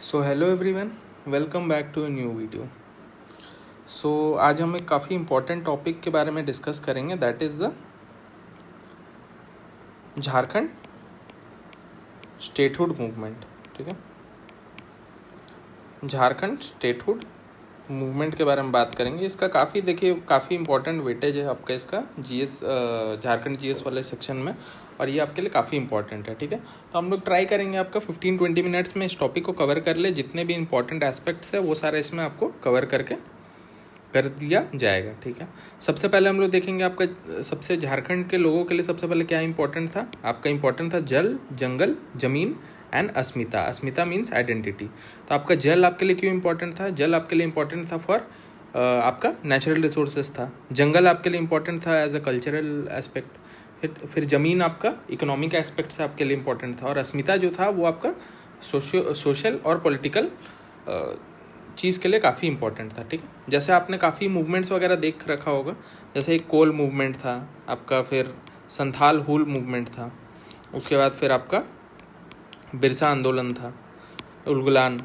So hello everyone, welcome back to a new video. So आज हम एक काफ़ी इम्पोर्टेंट टॉपिक के बारे में डिस्कस करेंगे, that is the Jharkhand statehood movement. ठीक है, झारखंड स्टेटहुड मूवमेंट के बारे में बात करेंगे। इसका काफ़ी इंपॉर्टेंट वेटेज है आपका इसका जीएस झारखंड जीएस वाले सेक्शन में, और ये आपके लिए काफ़ी इंपॉर्टेंट है। ठीक है, तो हम लोग ट्राई करेंगे आपका 15-20 मिनट्स में इस टॉपिक को कवर कर ले। जितने भी इंपॉर्टेंट एस्पेक्ट्स है वो सारे इसमें आपको कवर करके कर दिया जाएगा। ठीक है, सबसे पहले हम लोग देखेंगे आपका सबसे झारखंड के लोगों के लिए सबसे पहले क्या इंपॉर्टेंट था। आपका इंपॉर्टेंट था जल, जंगल, जमीन and Asmita. Asmita means identity. तो आपका जल आपके लिए क्यों इंपॉर्टेंट था? जल आपके लिए इंपॉर्टेंट था फॉर आपका नेचुरल रिसोर्सेज था। जंगल आपके लिए इंपॉर्टेंट था एज अ कल्चरल एस्पेक्ट। फिर जमीन आपका इकोनॉमिक एस्पेक्ट से आपके लिए इंपॉर्टेंट था, और अस्मिता जो था वो आपका सोशल और पॉलिटिकल चीज़ के लिए काफ़ी इंपॉर्टेंट था। ठीक है, जैसे आपने काफ़ी मूवमेंट्स वगैरह देख रखा होगा, जैसे एक कोल मूवमेंट था आपका, फिर संथाल हुल मूवमेंट था, उसके बाद फिर आपका बिरसा आंदोलन था, उलगुलान।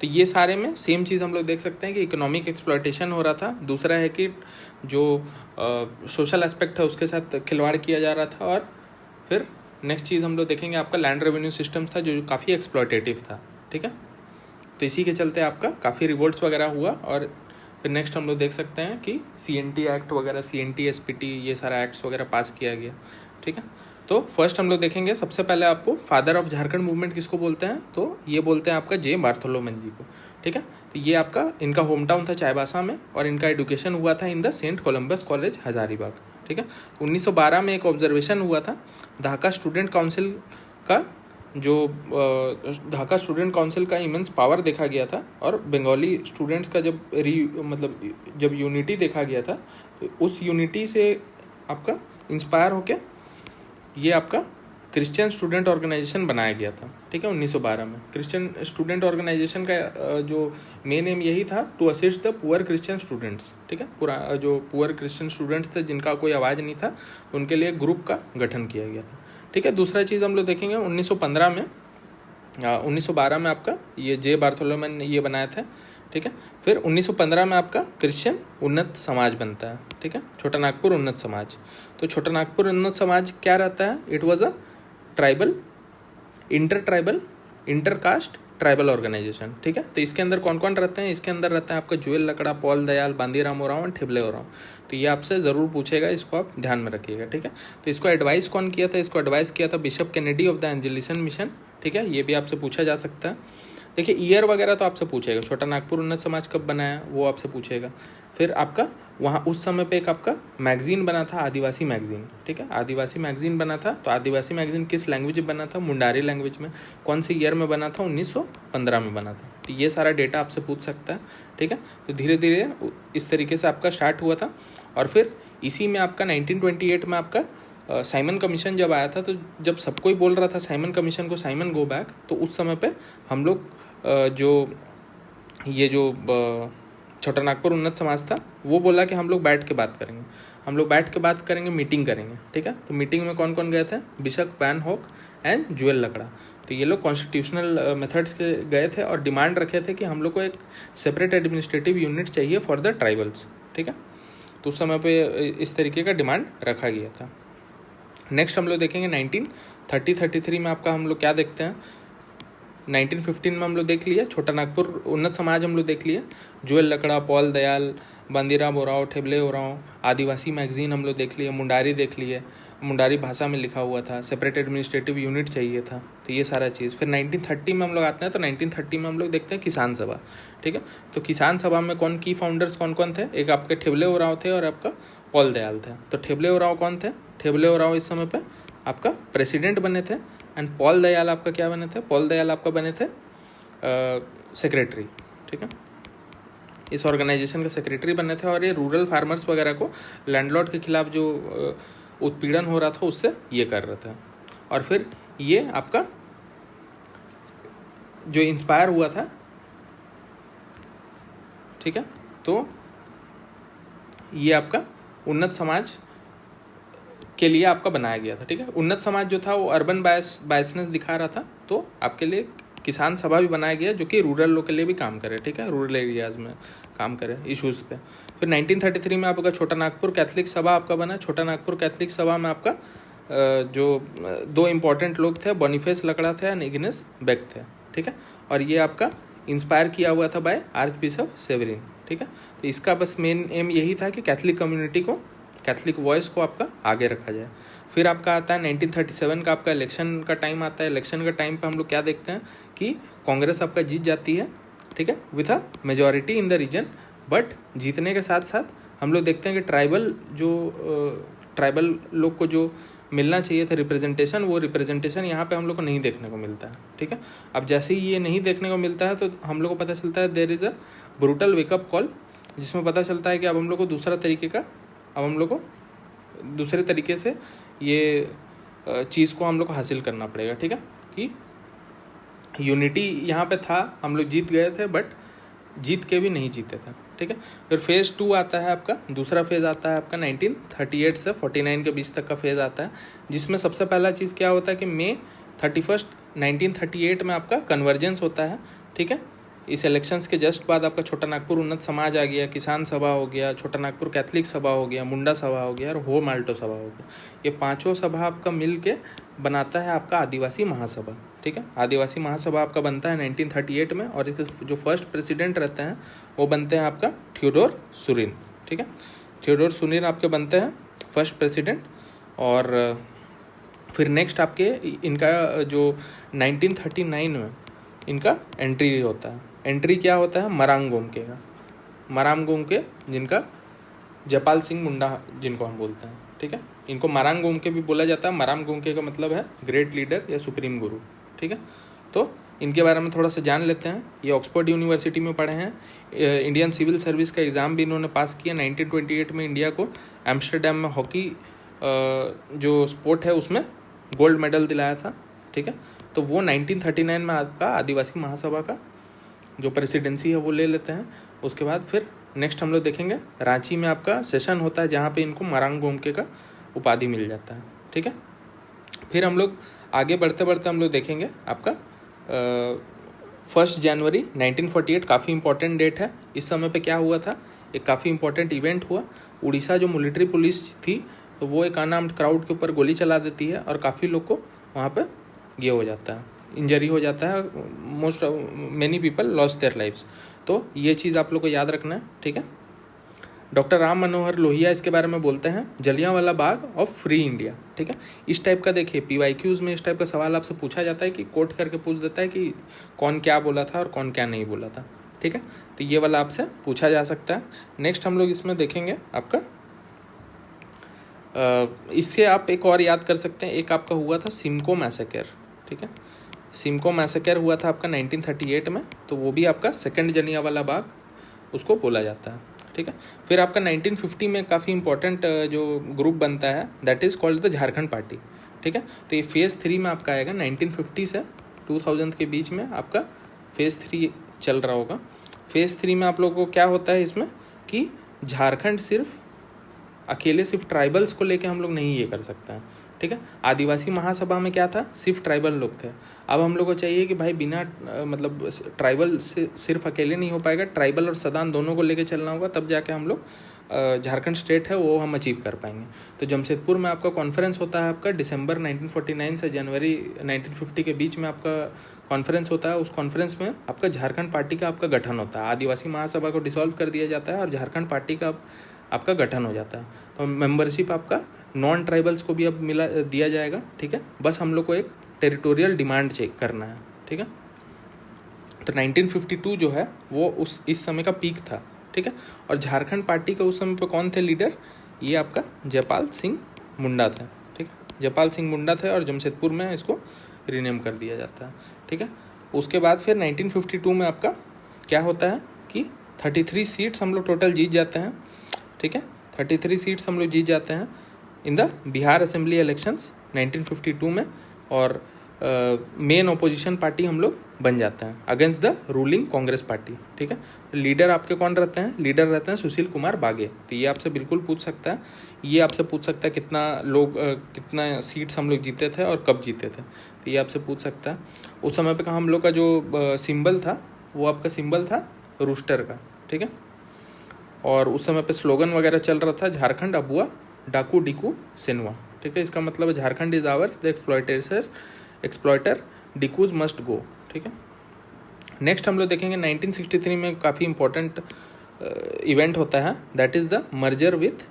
तो ये सारे में सेम चीज़ हम लोग देख सकते हैं कि इकोनॉमिक एक्सप्लॉयटेशन हो रहा था। दूसरा है कि जो सोशल एस्पेक्ट है उसके साथ खिलवाड़ किया जा रहा था। और फिर नेक्स्ट चीज़ हम लोग देखेंगे आपका लैंड रेवेन्यू सिस्टम था जो काफ़ी एक्सप्लॉयटेटिव था। ठीक है, तो इसी के चलते आपका काफ़ी रिवोल्ट्स वगैरह हुआ। और फिर नेक्स्ट हम लोग देख सकते हैं कि CNT एक्ट वगैरह, CNT SPT, ये सारा एक्ट्स वगैरह पास किया गया। ठीक है, तो फर्स्ट हम लोग देखेंगे सबसे पहले आपको फादर ऑफ झारखंड मूवमेंट किसको बोलते हैं, तो ये बोलते हैं आपका जे बार्थोलोमेन जी को। ठीक है, तो ये आपका इनका होम टाउन था चाईबासा में, और इनका एजुकेशन हुआ था इन द सेंट कोलम्बस कॉलेज हजारीबाग। ठीक है, 1912 में एक ऑब्जर्वेशन हुआ था ढाका स्टूडेंट काउंसिल का, जो ढाका स्टूडेंट काउंसिल का इमेंस पावर देखा गया था, और बंगाली स्टूडेंट्स का जब यूनिटी देखा गया था, तो उस यूनिटी से आपका इंस्पायर होके ये आपका क्रिश्चियन स्टूडेंट ऑर्गेनाइजेशन बनाया गया था। ठीक है, 1912 में क्रिश्चियन स्टूडेंट ऑर्गेनाइजेशन का जो मेन एम यही था, to assist the poor Christian students. ठीक है, पूरा जो पुअर क्रिश्चियन स्टूडेंट्स थे जिनका कोई आवाज़ नहीं था, उनके लिए ग्रुप का गठन किया गया था। ठीक है, दूसरा चीज़ हम लोग देखेंगे 1915 में 1912 में आपका ये जे बार्थोलोमेन ये बनाए थे। ठीक है, फिर 1915 में आपका क्रिश्चियन उन्नत समाज बनता है। ठीक है, छोटा नागपुर उन्नत समाज। तो छोटा नागपुर उन्नत समाज क्या रहता है? It was a tribal, inter caste tribal organisation. ठीक है, तो इसके अंदर कौन कौन रहते हैं? इसके अंदर रहते हैं आपका जुएल लकड़ा, पॉल दयाल, बांदीराम ओरांव और ठेबले ओरांव। तो ये आपसे ज़रूर पूछेगा, इसको आप ध्यान में रखिएगा। ठीक है, तो इसको एडवाइस कौन किया था? इसको एडवाइस किया था Bishop Kennedy of the Anglican mission. ठीक है, ये भी आपसे पूछा जा सकता है। देखिए, ईयर वगैरह तो आपसे पूछेगा, छोटा नागपुर उन्नत समाज कब बनाया वो आपसे पूछेगा। फिर आपका वहाँ उस समय पे एक आपका मैगजीन बना था, आदिवासी मैगजीन। ठीक है, आदिवासी मैगजीन बना था। तो आदिवासी मैगजीन किस लैंग्वेज में बना था? मुंडारी लैंग्वेज में। कौन से ईयर में बना था? 1915 में बना था। तो ये सारा डेटा आपसे पूछ सकता है। ठीक है, तो धीरे धीरे इस तरीके से आपका स्टार्ट हुआ था। और फिर इसी में आपका 1928 में आपका साइमन कमीशन जब आया था, तो जब सब कोई बोल रहा था साइमन कमीशन को, साइमन गो बैक, तो उस समय पे हम लोग जो छोटा नागपुर उन्नत समाज था वो बोला कि हम लोग बैठ के बात करेंगे, मीटिंग करेंगे। ठीक है, तो मीटिंग में कौन कौन गए थे? बिशप वैन हॉक एंड जुएल लकड़ा। तो ये लोग कॉन्स्टिट्यूशनल मेथड्स के गए थे और डिमांड रखे थे कि हम लोग को एक सेपरेट एडमिनिस्ट्रेटिव यूनिट चाहिए फॉर द ट्राइबल्स। ठीक है, तो उस समय पे इस तरीके का डिमांड रखा गया था। नेक्स्ट हम लोग देखेंगे 1933 में आपका हम लोग क्या देखते हैं। 1915 में हम लोग देख लिया छोटा नागपुर उन्नत समाज, हम लोग देख लिया जुएल लकड़ा, पॉल दयाल, बांदीराम ओरांव, ठेबले ओरांव, आदिवासी मैगजीन हम लोग देख लिए, मुंडारी देख लिए, मुंडारी भाषा में लिखा हुआ था, सेपरेट एडमिनिस्ट्रेटिव यूनिट चाहिए था। तो ये सारा चीज़। फिर 1930 में हम लोग आते हैं, तो 1930 में हम लोग देखते हैं किसान सभा। ठीक है, तो किसान सभा में कौन की फाउंडर्स कौन कौन थे? एक आपके ठेबले ओरांव थे और आपका पॉल दयाल थे। तो ठेबले ओरांव कौन थे? ठेबले ओरांव इस समय पे आपका प्रेसिडेंट बने थे, एंड पॉल दयाल आपका क्या बने थे? पॉल दयाल आपका बने थे सेक्रेटरी। ठीक है, इस ऑर्गेनाइजेशन के सेक्रेटरी बने थे, और ये रूरल फार्मर्स वगैरह को लैंडलॉर्ड के खिलाफ जो उत्पीड़न हो रहा था उससे ये कर रहे थे। और फिर ये आपका जो इंस्पायर हुआ था, ठीक है, तो ये आपका उन्नत समाज के लिए आपका बनाया गया था। ठीक है, उन्नत समाज जो था वो अर्बन बायसनेस दिखा रहा था, तो आपके लिए किसान सभा भी बनाया गया जो कि रूरल लोग के लिए भी काम करे, ठीक है, रूरल एरियाज़ में काम करे इश्यूज़ पे। फिर 1933 में आपका छोटा नागपुर कैथलिक सभा आपका बना। छोटा नागपुर कैथलिक सभा में आपका जो 2 इम्पॉर्टेंट लोग थे, बॉनिफेस लकड़ा थे एंड इग्नेस बेक थे, ठीक है, और ये आपका इंस्पायर किया हुआ था बाय आर्च बिशप सेवरिन, ठीक है। तो इसका बस मेन एम यही था कि कैथलिक कम्युनिटी को, कैथलिक वॉइस को आपका आगे रखा जाए। फिर आपका आता है 1937 का आपका इलेक्शन का टाइम आता है। इलेक्शन का टाइम पे हम लोग क्या देखते हैं कि कांग्रेस आपका जीत जाती है, ठीक है, with a majority in the region. But जीतने के साथ साथ हम लोग देखते हैं कि ट्राइबल लोग को जो मिलना चाहिए था रिप्रेजेंटेशन, वो रिप्रेजेंटेशन यहाँ पे हम लोग को नहीं देखने को मिलता है, ठीक है। अब जैसे ही ये नहीं देखने को मिलता है तो हम लोग को पता चलता है there is a brutal wake up call, जिसमें पता चलता है कि अब हम लोग को दूसरे तरीके से ये चीज़ को हम लोग को हासिल करना पड़ेगा, ठीक है, कि यूनिटी यहाँ पे था, हम लोग जीत गए थे बट जीत के भी नहीं जीते थे, ठीक है। फिर फेज़ 2 आता है आपका, दूसरा फेज़ आता है आपका 1938 से 49 के बीच तक का फेज़ आता है, जिसमें सबसे पहला चीज़ क्या होता है कि May 31, 1938 में आपका कन्वर्जेंस होता है, ठीक है। इस इलेक्शंस के जस्ट बाद आपका छोटा नागपुर उन्नत समाज आ गया, किसान सभा हो गया, छोटा नागपुर कैथलिक सभा हो गया, मुंडा सभा हो गया और हो माल्टो सभा हो गया। ये 5 सभा आपका मिल के बनाता है आपका आदिवासी महासभा, ठीक है। आदिवासी महासभा आपका बनता है 1938 में, और इसके जो फर्स्ट प्रेसिडेंट रहते हैं वो बनते हैं आपका थियोडोर सुरिन, ठीक है। थियोडोर सुरिन आपके बनते हैं फर्स्ट प्रेसिडेंट। और फिर नेक्स्ट आपके इनका जो 1939 में इनका एंट्री होता है। एंट्री क्या होता है? मरांग गोमके का, मरांग गोमके जिनका जयपाल सिंह मुंडा जिनको हम बोलते हैं, ठीक है। इनको मरांग गोमके भी बोला जाता है। मरांग गोमके का मतलब है ग्रेट लीडर या सुप्रीम गुरु, ठीक है। तो इनके बारे में थोड़ा सा जान लेते हैं। ये ऑक्सफोर्ड यूनिवर्सिटी में पढ़े हैं। इंडियन सिविल सर्विस का एग्ज़ाम भी इन्होंने पास किया। 1928 में इंडिया को एम्स्टर्डम में हॉकी जो स्पोर्ट है उसमें गोल्ड मेडल दिलाया था, ठीक है। तो वो 1939 में आपका आदिवासी महासभा का जो प्रेसिडेंसी है वो ले लेते हैं। उसके बाद फिर नेक्स्ट हम लोग देखेंगे रांची में आपका सेशन होता है जहाँ पे इनको मरांग गोमके का उपाधि मिल जाता है, ठीक है। फिर हम लोग आगे बढ़ते बढ़ते हम लोग देखेंगे आपका 1 जनवरी 1948 काफ़ी इंपॉर्टेंट डेट है। इस समय पे क्या हुआ था, एक काफ़ी इंपॉर्टेंट इवेंट हुआ। उड़ीसा जो मिलिट्री पुलिस थी तो वो एक अनआर्म्ड क्राउड के ऊपर गोली चला देती है और काफ़ी लोग को वहाँ पे ये हो जाता है, इंजरी हो जाता है। Many people lost their lives. तो ये चीज़ आप लोग को याद रखना है, ठीक है। डॉक्टर राम मनोहर लोहिया इसके बारे में बोलते हैं Jallianwala Bagh of free India, ठीक है। इस टाइप का देखिए PYQs में इस टाइप का सवाल आपसे पूछा जाता है कि कोट करके पूछ देता है कि कौन क्या बोला था और कौन क्या नहीं बोला था, ठीक है। तो ये वाला आपसे पूछा जा सकता है। नेक्स्ट हम लोग इसमें देखेंगे आपका इससे आप एक और याद कर सकते हैं। एक आपका हुआ था सिमको मैसेकर, ठीक है। सिमको मैसेकर हुआ था आपका 1938 में, तो वो भी आपका 2nd जलियांवाला बाग उसको बोला जाता है, ठीक है। फिर आपका 1950 में काफ़ी इंपॉर्टेंट जो ग्रुप बनता है that is called the Jharkhand party, ठीक है। तो ये फेज़ 3 में आपका आएगा। 1950 से 2000 के बीच में आपका फेज़ 3 चल रहा होगा। फेज़ 3 में आप लोगों को क्या होता है इसमें कि झारखंड सिर्फ ट्राइबल्स को लेके हम लोग नहीं ये कर सकते हैं, ठीक है। आदिवासी महासभा में क्या था, सिर्फ ट्राइबल लोग थे। अब हम लोग को चाहिए कि भाई बिना मतलब ट्राइबल से सिर्फ अकेले नहीं हो पाएगा, ट्राइबल और सदान दोनों को लेके चलना होगा, तब जाके हम लोग झारखंड स्टेट है वो हम अचीव कर पाएंगे। तो जमशेदपुर में आपका कॉन्फ्रेंस होता है आपका दिसंबर 1949 से जनवरी 1950 के बीच में आपका कॉन्फ्रेंस होता है। उस कॉन्फ्रेंस में आपका झारखंड पार्टी का आपका गठन होता है। आदिवासी महासभा को डिसॉल्व कर दिया जाता है और झारखंड पार्टी का आपका गठन हो जाता है। तो मेंबरशिप आपका नॉन ट्राइबल्स को भी अब दिया जाएगा, ठीक है। बस हम लोग को एक टेरिटोरियल डिमांड चेक करना है, ठीक है। तो 1952 जो है वो इस समय का पीक था, ठीक है। और झारखंड पार्टी का उस समय पे कौन थे लीडर, ये आपका जयपाल सिंह मुंडा थे, ठीक है। जयपाल सिंह मुंडा थे और जमशेदपुर में इसको रीनेम कर दिया जाता है, ठीक है। उसके बाद फिर 1952 में आपका क्या होता है कि 33 सीट्स हम लोग टोटल जीत जाते हैं, ठीक है। 33 सीट्स हम लोग जीत जाते हैं in the Bihar assembly elections 1952 में। और मेन ओपोजिशन पार्टी हम लोग बन जाते हैं against the ruling Congress party, ठीक है। लीडर आपके कौन रहते हैं, लीडर रहते हैं सुशील कुमार बागे। तो ये आपसे बिल्कुल पूछ सकता है, ये आपसे पूछ सकता है कितना सीट्स हम लोग जीते थे और कब जीते थे, तो ये आपसे पूछ सकता है। उस समय पे कहा हम लोग का जो सिंबल था वो आपका सिंबल था रूस्टर का, ठीक है। और उस समय पे स्लोगन वगैरह चल रहा था झारखंड अबुआ डाकू डिकू सिनवा, ठीक है। इसका मतलब Jharkhand is ours, the exploiter dikus must go, ठीक है। नेक्स्ट हम लोग देखेंगे 1963 में काफ़ी इंपॉर्टेंट इवेंट होता है, that is the merger with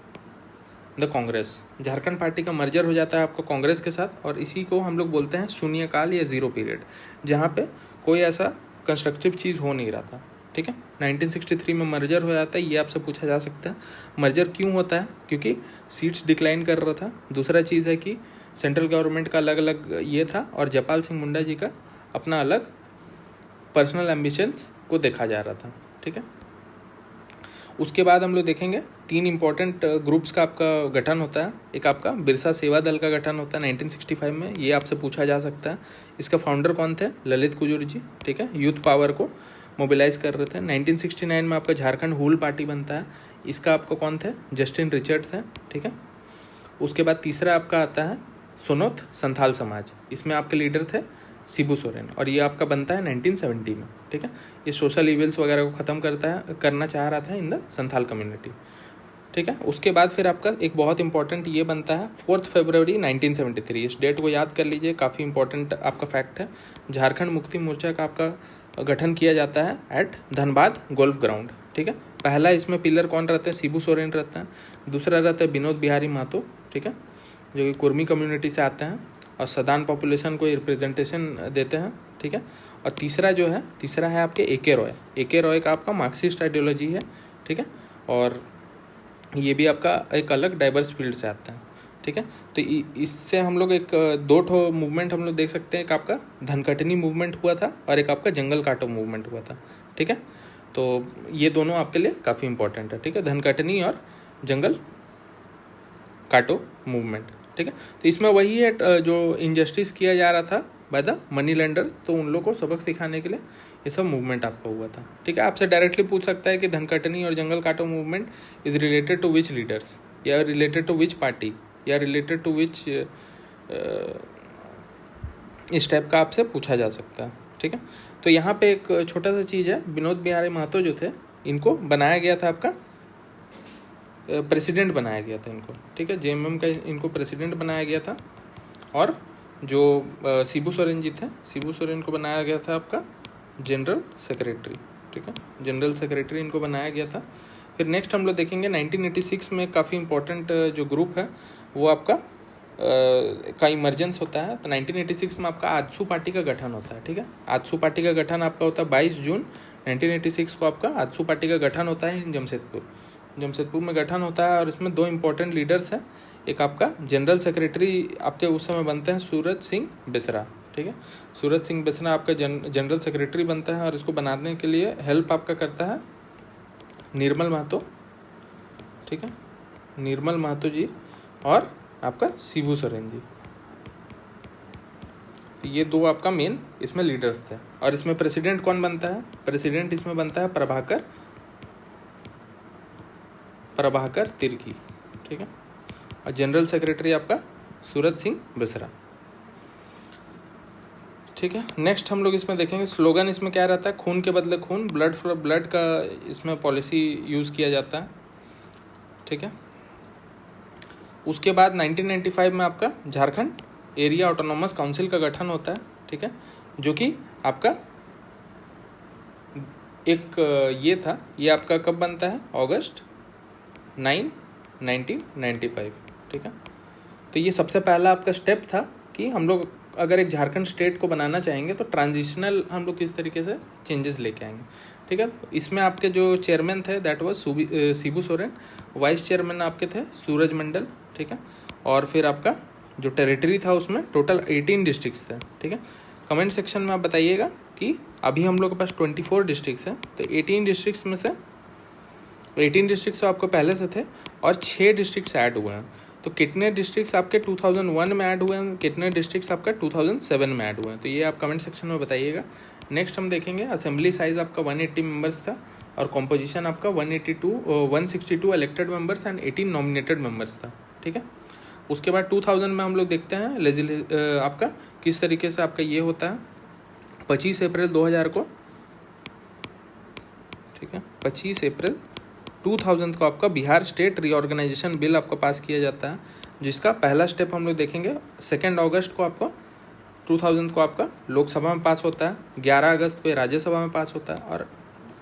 the Congress. Jharkhand party का मर्जर हो जाता है आपको कांग्रेस के साथ, और इसी को हम लोग बोलते हैं शून्यकाल या ज़ीरो पीरियड, जहाँ पे कोई ऐसा कंस्ट्रक्टिव चीज़ हो नहीं रहा था, ठीक है। 1963 में मर्जर हो जाता है, ये आपसे पूछा जा सकता है। मर्जर क्यों होता है? क्योंकि सीट्स डिक्लाइन कर रहा था। दूसरा चीज़ है कि सेंट्रल गवर्नमेंट का अलग अलग ये था, और जयपाल सिंह मुंडा जी का अपना अलग पर्सनल एम्बिशंस को देखा जा रहा था, ठीक है। उसके बाद हम लोग देखेंगे 3 इंपॉर्टेंट ग्रुप्स का आपका गठन होता है। एक आपका बिरसा सेवा दल का गठन होता है 1965 में, ये आपसे पूछा जा सकता है। इसका फाउंडर कौन थे? ललित कुजूर जी, ठीक है। यूथ पावर को मोबिलाइज कर रहे थे। 1969 में आपका झारखंड हूल पार्टी बनता है, इसका आपको कौन थे? जस्टिन रिचर्ड थे, ठीक है। उसके बाद तीसरा आपका आता है सोनोथ संथाल समाज, इसमें आपके लीडर थे शिबू सोरेन, और ये आपका बनता है 1970 में, ठीक है। ये सोशल इविल्स वगैरह को ख़त्म करना चाह रहा था इन द संथाल कम्युनिटी, ठीक है। उसके बाद फिर आपका एक बहुत इंपॉर्टेंट ये बनता है 4 फरवरी 1973, इस डेट को याद कर लीजिए, काफ़ी इंपॉर्टेंट आपका फैक्ट है। झारखंड मुक्ति मोर्चा का आपका गठन किया जाता है एट धनबाद गोल्फ ग्राउंड, ठीक है। पहला इसमें पिलर कौन रहता है? शिबू सोरेन रहता है। दूसरा रहता है विनोद बिहारी महतो, ठीक है, जो कि कुर्मी कम्युनिटी से आते हैं और सदान पॉपुलेशन को रिप्रेजेंटेशन देते हैं, ठीक है। और तीसरा है आपके ए के रॉय का आपका मार्क्सिस्ट आइडियोलॉजी है, ठीक है। और ये भी आपका एक अलग डाइवर्स फील्ड से आता है, ठीक है। तो इससे हम लोग एक 2 मूवमेंट हम लोग देख सकते हैं। एक आपका धनकटनी मूवमेंट हुआ था और एक आपका जंगल काटो मूवमेंट हुआ था, ठीक है। तो ये दोनों आपके लिए काफ़ी इंपॉर्टेंट है, ठीक है, धनकटनी और जंगल काटो मूवमेंट, ठीक है। तो इसमें वही है जो इनजस्टिस किया जा रहा था बाय द मनी लेंडर, तो उन लोगों को सबक सिखाने के लिए ये सब मूवमेंट आपका हुआ था, ठीक है। आपसे डायरेक्टली पूछ सकता है कि धनकटनी और जंगल काटो movement is related to which leaders, या रिलेटेड टू विच पार्टी, या रिलेटेड टू विच, इस टाइप का आपसे पूछा जा सकता है, ठीक है। तो यहाँ पे एक छोटा सा चीज़ है, विनोद बिहारी महतो जो थे इनको बनाया गया था आपका प्रेसिडेंट बनाया गया था इनको, ठीक है, जेएमएम का इनको प्रेसिडेंट बनाया गया था। और जो शिबू सोरेन जी थे, शिबू सोरेन को बनाया गया था आपका जनरल सेक्रेटरी, ठीक है, जनरल सेक्रेटरी इनको बनाया गया था। फिर नेक्स्ट हम लोग देखेंगे 1986 में काफ़ी इंपॉर्टेंट जो ग्रुप है वो आपका का इमरजेंस होता है। तो 1986 में आपका आजसू पार्टी का गठन होता है, ठीक है। आजसू पार्टी का गठन आपका होता है 22 जून 1986 को आपका आजसू पार्टी का गठन होता है जमशेदपुर में गठन होता है। और इसमें 2 इंपॉर्टेंट लीडर्स हैं। एक आपका जनरल सेक्रेटरी आपके उस समय बनते हैं सूरज सिंह बेसरा, ठीक है। सूरज सिंह बेसरा आपका जनरल सेक्रेटरी बनता है, और इसको बनाने के लिए हेल्प आपका करता है निर्मल महतो, ठीक है, निर्मल महतो जी और आपका शिबू सोरेन जी। ये 2 आपका मेन इसमें लीडर्स थे। और इसमें प्रेसिडेंट कौन बनता है? प्रेसिडेंट इसमें बनता है प्रभाकर तिर्की, ठीक है। और जनरल सेक्रेटरी आपका सूरज सिंह बेसरा, ठीक है। नेक्स्ट हम लोग इसमें देखेंगे स्लोगन इसमें क्या रहता है? खून के बदले खून, ब्लड फॉर ब्लड का इसमें पॉलिसी यूज़ किया जाता है, ठीक है। उसके बाद 1995 में आपका झारखंड एरिया ऑटोनॉमस काउंसिल का गठन होता है, ठीक है, जो कि आपका एक ये था, ये आपका कब बनता है? अगस्त 9, 1995, ठीक है। तो ये सबसे पहला आपका स्टेप था कि हम लोग अगर एक झारखंड स्टेट को बनाना चाहेंगे तो ट्रांजिशनल हम लोग किस तरीके से चेंजेस लेके आएंगे, ठीक है। इसमें आपके जो चेयरमैन थे that was Shibu Soren, vice chairman आपके थे सूरज मंडल, ठीक है। और फिर आपका जो टेरिटरी था उसमें टोटल 18 डिस्ट्रिक्ट्स थे, ठीक है। कमेंट सेक्शन में आप बताइएगा कि अभी हम लोग के पास 24 डिस्ट्रिक्ट्स हैं, तो 18 डिस्ट्रिक्ट्स में से 18 डिस्ट्रिक्ट्स तो आपको पहले से थे और 6 डिस्ट्रिक्ट्स ऐड हुए हैं। तो कितने डिस्ट्रिक्ट्स आपके 2001 में ऐड हुए हैं, कितने डिस्ट्रिक्ट्स आपका 2007 में ऐड हुए हैं, तो ये आप कमेंट सेक्शन में बताइएगा। नेक्स्ट हम देखेंगे असेंबली साइज आपका 180 मेंबर्स था और कॉम्पोजिशन आपका 162 elected members and 18 nominated members था, ठीक है। उसके बाद 2000 में हम लोग देखते हैं आपका किस तरीके से आपका ये होता है 25 अप्रैल 2000 को, ठीक है, 25 अप्रैल 2000 को आपका बिहार स्टेट रीऑर्गेनाइजेशन बिल आपका पास किया जाता है, जिसका पहला स्टेप हम लोग देखेंगे 2 अगस्त को आपको 2000 को आपका लोकसभा में पास होता है, 11 अगस्त को राज्यसभा में पास होता है, और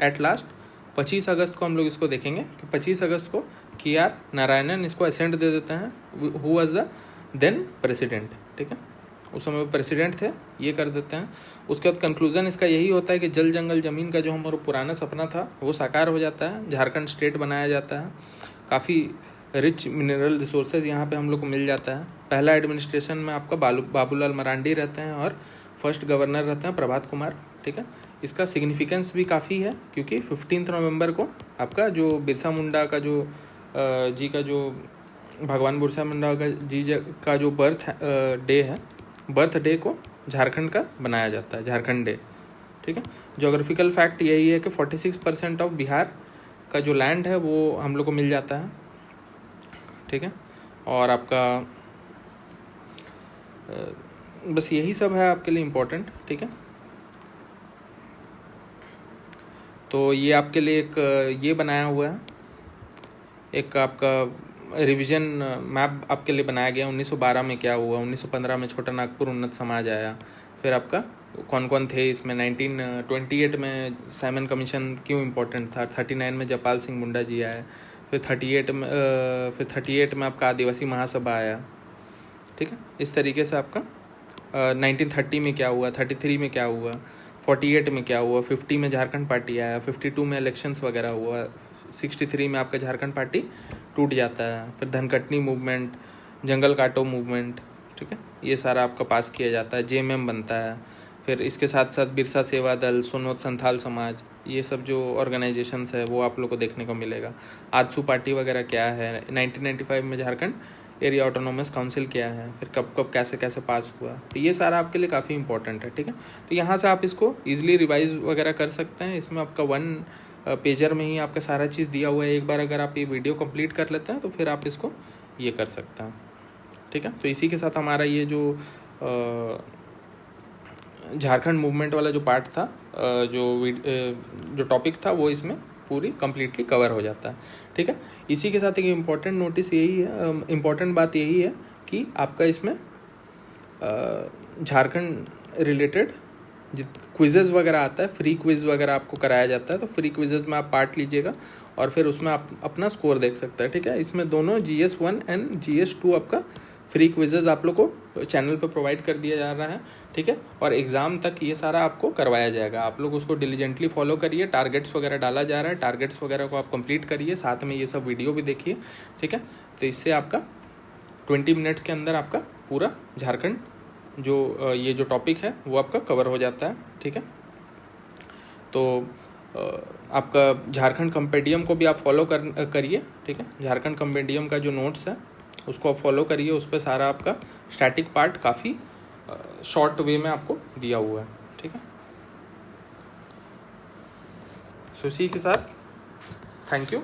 एट लास्ट 25 अगस्त को हम लोग इसको देखेंगे कि 25 अगस्त को KR नारायणन इसको असेंट दे देते हैं, who was the then president, ठीक है, उस समय वो प्रेसिडेंट थे, ये कर देते हैं। उसके बाद कंक्लूजन इसका यही होता है कि जल जंगल ज़मीन का जो हमारा पुराना सपना था वो साकार हो जाता है, झारखंड स्टेट बनाया जाता है, काफ़ी रिच मिनरल रिसोर्सेज यहाँ पे हम लोग को मिल जाता है। पहला एडमिनिस्ट्रेशन में आपका बाबूलाल मरांडी रहते हैं और फर्स्ट गवर्नर रहते हैं प्रभात कुमार, ठीक है। इसका सिग्निफिकेंस भी काफ़ी है क्योंकि 15 नवंबर को आपका जो बिरसा मुंडा का जो जी का जो भगवान बिरसा मुंडा का जी का जो बर्थ डे को झारखंड का बनाया जाता है, झारखंड डे, ठीक है। जोग्राफिकल फैक्ट यही है कि 46% ऑफ बिहार का जो लैंड है वो हम लोग को मिल जाता है, ठीक है। और आपका बस यही सब है आपके लिए इम्पोर्टेंट, ठीक है। तो ये आपके लिए एक ये बनाया हुआ है, एक आपका रिवीजन मैप आपके लिए बनाया गया। 1912 में क्या हुआ, 1915 में छोटा नागपुर उन्नत समाज आया, फिर आपका कौन कौन थे इसमें, 1928 में साइमन कमीशन क्यों इम्पोर्टेंट था, 39 में जयपाल सिंह मुंडा जी आए, फिर 38 में आपका आदिवासी महासभा आया, ठीक है। इस तरीके से आपका 1930 में क्या हुआ, 33 में क्या हुआ, 48 में क्या हुआ, 50 में झारखंड पार्टी आया, 52 में इलेक्शंस वगैरह हुआ, 63 में आपका झारखंड पार्टी टूट जाता है, फिर धनकटनी मूवमेंट, जंगल काटो मूवमेंट, ठीक है, ये सारा आपका पास किया जाता है, JMM बनता है। फिर इसके साथ साथ बिरसा सेवा दल, सोनोत संथाल समाज, ये सब जो ऑर्गेनाइजेशंस है वो आप लोग को देखने को मिलेगा। आजसू पार्टी वगैरह क्या है, 1995 में झारखंड एरिया ऑटोनोमस काउंसिल क्या है, फिर कब कब कैसे कैसे पास हुआ, तो ये सारा आपके लिए काफ़ी इंपॉर्टेंट है, ठीक है। तो यहाँ से आप इसको ईजिली रिवाइज वगैरह कर सकते हैं। इसमें आपका 1 पेजर में ही आपका सारा चीज़ दिया हुआ है। एक बार अगर आप ये वीडियो कंप्लीट कर लेते हैं तो फिर आप इसको ये कर सकते हैं, ठीक है। तो इसी के साथ हमारा ये जो झारखंड मूवमेंट वाला जो पार्ट था, जो टॉपिक था, वो इसमें पूरी कम्प्लीटली कवर हो जाता है, ठीक है। इसी के साथ एक इम्पॉर्टेंट नोटिस यही है, इम्पॉर्टेंट बात यही है कि आपका इसमें झारखंड रिलेटेड क्विजेज़ वगैरह आता है, फ्री क्विज़ वगैरह आपको कराया जाता है, तो फ्री क्विजेज़ में आप पार्ट लीजिएगा और फिर उसमें आप अपना स्कोर देख सकते हैं, ठीक है। इसमें दोनों GS1 एंड GS2 आपका फ्री क्विजेज़ आप लोग को चैनल पर प्रोवाइड कर दिया जा रहा है, ठीक है। और एग्ज़ाम तक ये सारा आपको करवाया जाएगा, आप लोग उसको डिलीजेंटली फॉलो करिए। टारगेट्स वगैरह डाला जा रहा है, टारगेट्स वगैरह को आप कंप्लीट करिए, साथ में ये सब वीडियो भी देखिए, ठीक है। तो इससे आपका 20 मिनट्स के अंदर आपका पूरा झारखंड जो ये जो टॉपिक है वो आपका कवर हो जाता है, ठीक है। तो आपका झारखंड कंपेडियम को भी आप फॉलो करिए, ठीक है। झारखंड कंपेडियम का जो नोट्स है उसको आप फॉलो करिए, उस पर सारा आपका स्टैटिक पार्ट काफ़ी शॉर्ट वे में आपको दिया हुआ है, ठीक है। सो इसी के साथ थैंक यू।